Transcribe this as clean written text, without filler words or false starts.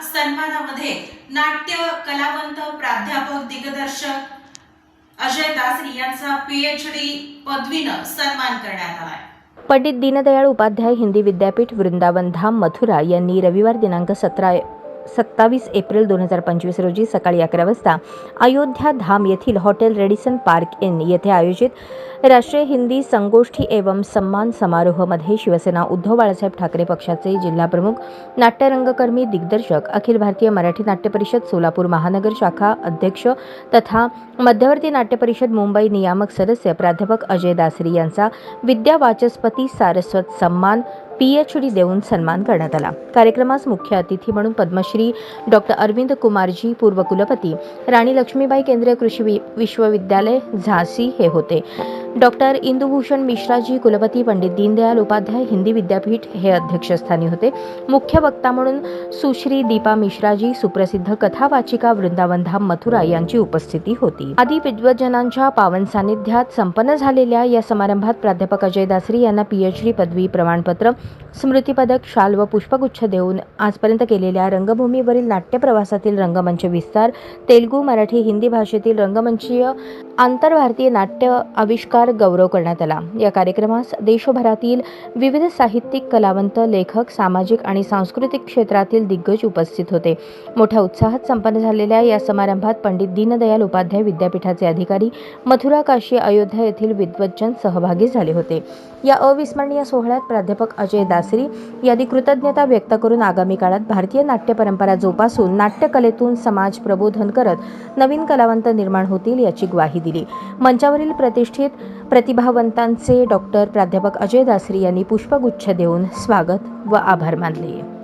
सन्मानामध्ये नाट्य कलावंत प्राध्यापक दिग्दर्शक अजय दासरी यांचा PhD पदवीनं सन्मान करण्यात आला. पंडित दीनदयाळ उपाध्याय हिंदी विद्यापीठ वृंदावन धाम मथुरा यांनी रविवार दिनांक 27 एप्रिल 2025 रोजी सकाळी 11 वाजता अयोध्या धाम येथील हॉटेल रेडिसन पार्क इन येथे आयोजित राष्ट्रीय हिंदी संगोष्ठी एवं सम्मान समारोहमध्ये शिवसेना उद्धव बाळासाहेब ठाकरे पक्षाचे जिल्हाप्रमुख, नाट्यरंगकर्मी, दिग्दर्शक, अखिल भारतीय मराठी नाट्य परिषद सोलापूर महानगर शाखा अध्यक्ष तथा मध्यवर्ती नाट्य परिषद मुंबई नियामक सदस्य प्राध्यापक अजय दासरी यांचा विद्यावाचस्पती सारस्वत सन्मान PhD देऊन सन्मान करण्यात आला. कार्यक्रमास मुख्य अतिथी म्हणून पद्मश्री डॉक्टर अरविंद कुमारजी, पूर्व कुलपती, राणी लक्ष्मीबाई केंद्रीय कृषी विश्वविद्यालय झांसी हे होते. डॉक्टर इंदुभूषण मिश्राजी, कुलपती, पंडित दीनदयाळ उपाध्याय हिंदी विद्यापीठ हे अध्यक्षस्थानी होते. मुख्य वक्ता म्हणून सुश्री दीपा मिश्राजी, सुप्रसिद्ध कथावाचिका, वृंदावन धाम मथुरा यांची उपस्थिती होती. आदी विद्वज्जनांच्या पावन सानिध्यात संपन्न झालेल्या या समारंभात प्राध्यापक अजय दासरी यांना PhD पदवी प्रमाणपत्र, स्मृतिपदक, शाल व पुष्पगुच्छ देऊन आजपर्यंत केलेल्या रंगभूमीवरील नाट्य प्रवासातील रंगमंच विस्तार, तेलुगू, मराठी, हिंदी भाषेतील रंगमंचीय आंतरभारतीय नाट्य आविष्कार गौरव करण्यात आला. या कार्यक्रमास देशभरातील विविध साहित्यिक, कलावंत, लेखक, सामाजिक आणि सांस्कृतिक क्षेत्रातील दिग्गज उपस्थित होते. मोठ्या उत्साहात संपन्न झालेल्या या समारंभात पंडित दीनदयाळ उपाध्याय विद्यापीठाचे अधिकारी, मथुरा, काशी, अयोध्या येथील विद्वज्जन सहभागी झाले होते. या अविस्मरणीय सोहळ्यात प्राध्यापक अजय दासरी यांनी कृतज्ञता व्यक्त करून आगामी काळात भारतीय नाट्य परंपरा जोपासून नाट्यकलेतून समाज प्रबोधन करत नवीन कलावंत निर्माण होतील याची ग्वाही दिली. मंचावरील प्रतिष्ठित प्रतिभावंतांचे डॉक्टर प्राध्यापक अजय दासरी यांनी पुष्पगुच्छ देऊन स्वागत व आभार मानले.